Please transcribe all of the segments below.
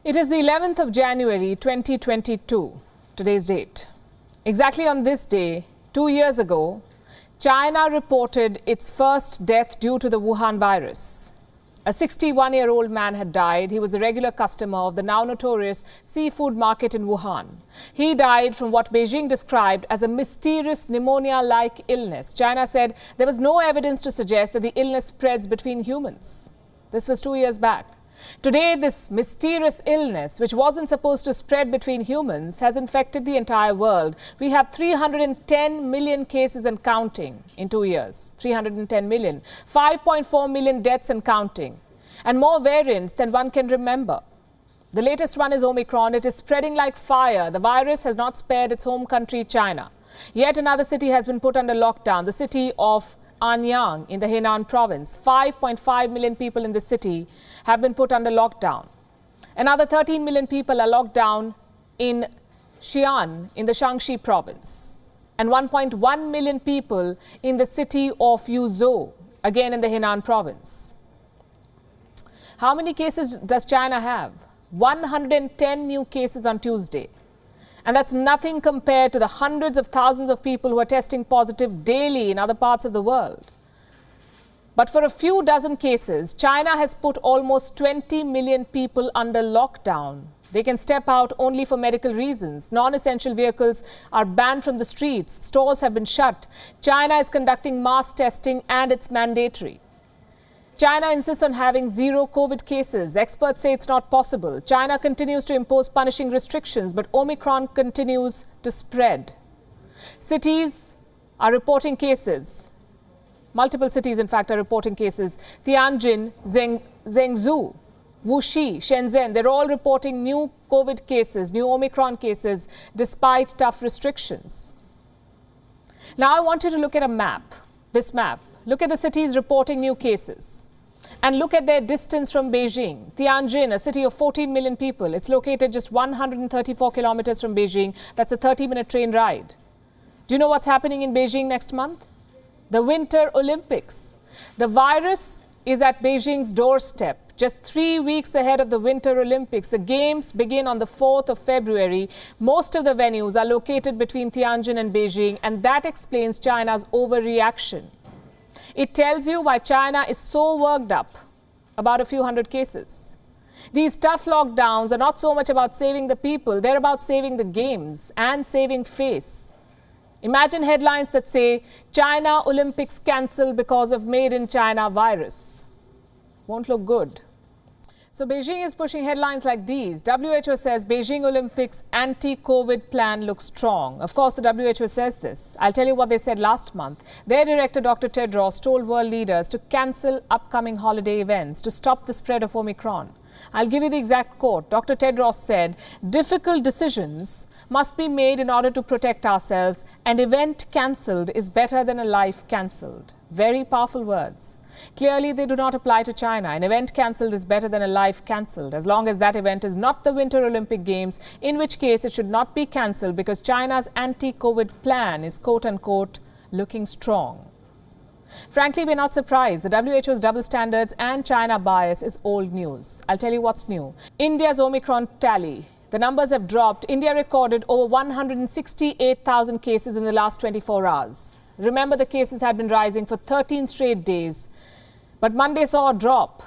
It is the 11th of January 2022, today's date. Exactly on this day, 2 years ago, China reported its first death due to the Wuhan virus. A 61-year-old man had died. He was a regular customer of the now notorious seafood market in Wuhan. He died from what Beijing described as a mysterious pneumonia-like illness. China said there was no evidence to suggest that the illness spreads between humans. This was 2 years back. Today, this mysterious illness, which wasn't supposed to spread between humans, has infected the entire world. We have 310 million cases and counting in 2 years. 310 million. 5.4 million deaths and counting. And more variants than one can remember. The latest one is Omicron. It is spreading like fire. The virus has not spared its home country, China. Yet another city has been put under lockdown, the city of Anyang in the Henan province. 5.5 million people in the city have been put under lockdown. Another 13 million people are locked down in Xi'an in the Shaanxi province. And 1.1 million people in the city of Yuzhou, again in the Henan province. How many cases does China have? 110 new cases on Tuesday. And that's nothing compared to the hundreds of thousands of people who are testing positive daily in other parts of the world. But for a few dozen cases, China has put almost 20 million people under lockdown. They can step out only for medical reasons. Non-essential vehicles are banned from the streets. Stores have been shut. China is conducting mass testing and it's mandatory. China insists on having zero COVID cases. Experts say it's not possible. China continues to impose punishing restrictions, but Omicron continues to spread. Cities are reporting cases. Multiple cities, in fact, are reporting cases. Tianjin, Zhengzhou, Wuxi, Shenzhen, they're all reporting new COVID cases, new Omicron cases, despite tough restrictions. Now I want you to look at a map, this map. Look at the cities reporting new cases. And look at their distance from Beijing. Tianjin, a city of 14 million people. It's located just 134 kilometers from Beijing. That's a 30-minute train ride. Do you know what's happening in Beijing next month? The Winter Olympics. The virus is at Beijing's doorstep. Just 3 weeks ahead of the Winter Olympics, the Games begin on the 4th of February. Most of the venues are located between Tianjin and Beijing, and that explains China's overreaction. It tells you why China is so worked up about a few hundred cases. These tough lockdowns are not so much about saving the people, they're about saving the games and saving face. Imagine headlines that say, China Olympics cancelled because of Made in China virus. Won't look good. So Beijing is pushing headlines like these. WHO says Beijing Olympics anti-COVID plan looks strong. Of course, the WHO says this. I'll tell you what they said last month. Their director, Dr. Tedros, told world leaders to cancel upcoming holiday events to stop the spread of Omicron. I'll give you the exact quote. Dr. Tedros said, difficult decisions must be made in order to protect ourselves. An event cancelled is better than a life cancelled. Very powerful words. Clearly, they do not apply to China. An event cancelled is better than a life cancelled, as long as that event is not the Winter Olympic Games, in which case it should not be cancelled because China's anti-COVID plan is, quote-unquote, looking strong. Frankly, we're not surprised. The WHO's double standards and China bias is old news. I'll tell you what's new. India's Omicron tally. The numbers have dropped. India recorded over 168,000 cases in the last 24 hours. Remember, the cases had been rising for 13 straight days. But Monday saw a drop.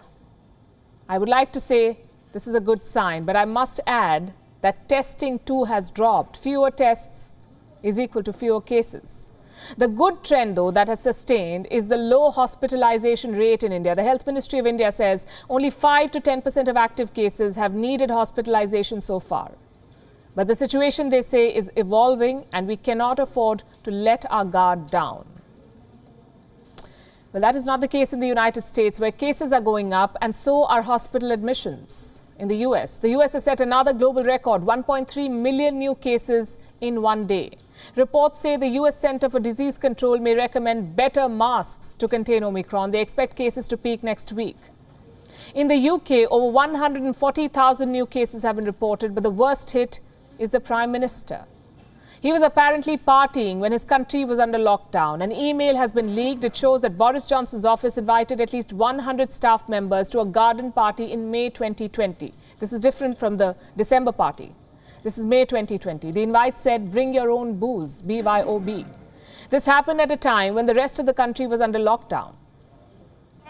I would like to say this is a good sign, but I must add that testing too has dropped. Fewer tests is equal to fewer cases. The good trend, though, that has sustained is the low hospitalization rate in India. The Health Ministry of India says only 5 to 10% of active cases have needed hospitalization so far. But the situation, they say, is evolving and we cannot afford to let our guard down. Well, that is not the case in the United States, where cases are going up and so are hospital admissions. In the US, the US has set another global record, 1.3 million new cases in one day. Reports say the US Center for Disease Control may recommend better masks to contain Omicron. They expect cases to peak next week. In the UK, over 140,000 new cases have been reported, but the worst hit is the Prime Minister. He was apparently partying when his country was under lockdown. An email has been leaked. It shows that Boris Johnson's office invited at least 100 staff members to a garden party in May 2020. This is different from the December party. This is May 2020. The invite said, "Bring your own booze," BYOB. This happened at a time when the rest of the country was under lockdown.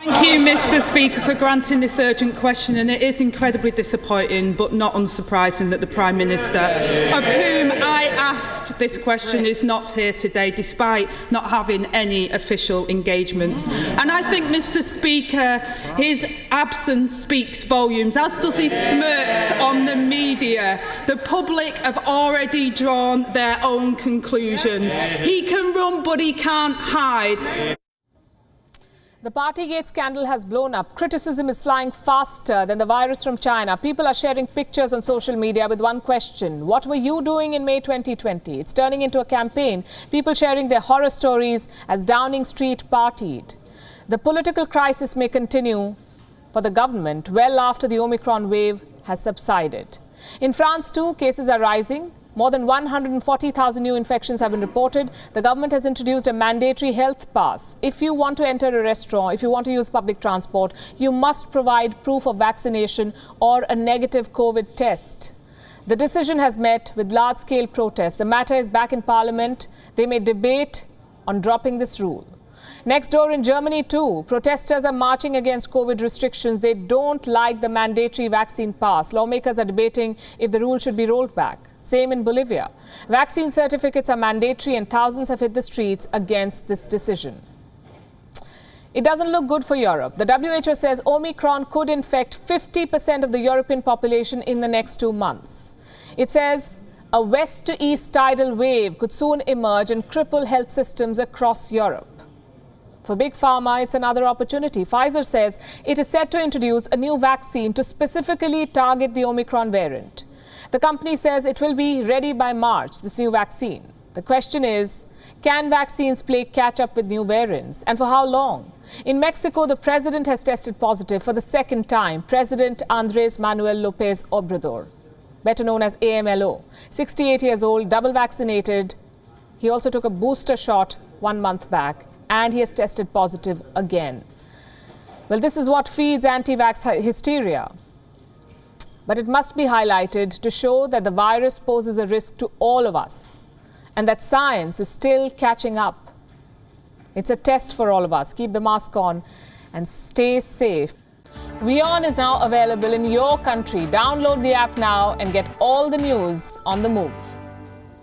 Thank you, Mr. Speaker, for granting this urgent question. And it is incredibly disappointing, but not unsurprising, that the Prime Minister, of whom I asked this question, is not here today, despite not having any official engagements. And I think, Mr. Speaker, his absence speaks volumes, as does his smirks on the media. The public have already drawn their own conclusions. He can run, but he can't hide. The Partygate scandal has blown up. Criticism is flying faster than the virus from China. People are sharing pictures on social media with one question: what were you doing in May 2020? It's turning into a campaign. People sharing their horror stories as Downing Street partied. The political crisis may continue for the government well after the Omicron wave has subsided. In France, too, cases are rising. More than 140,000 new infections have been reported. The government has introduced a mandatory health pass. If you want to enter a restaurant, if you want to use public transport, you must provide proof of vaccination or a negative COVID test. The decision has met with large-scale protests. The matter is back in Parliament. They may debate on dropping this rule. Next door in Germany, too, protesters are marching against COVID restrictions. They don't like the mandatory vaccine pass. Lawmakers are debating if the rule should be rolled back. Same in Bolivia. Vaccine certificates are mandatory and thousands have hit the streets against this decision. It doesn't look good for Europe. The WHO says Omicron could infect 50% of the European population in the next 2 months. It says a west to east tidal wave could soon emerge and cripple health systems across Europe. For Big Pharma, it's another opportunity. Pfizer says it is set to introduce a new vaccine to specifically target the Omicron variant. The company says it will be ready by March, this new vaccine. The question is, can vaccines play catch-up with new variants? And for how long? In Mexico, the president has tested positive for the second time. President Andrés Manuel López Obrador, better known as AMLO, 68 years old, double vaccinated. He also took a booster shot 1 month back, and he has tested positive again. Well, this is what feeds anti-vax hysteria. But it must be highlighted to show that the virus poses a risk to all of us and that science is still catching up. It's a test for all of us. Keep the mask on and stay safe. WION is now available in your country. Download the app now and get all the news on the move.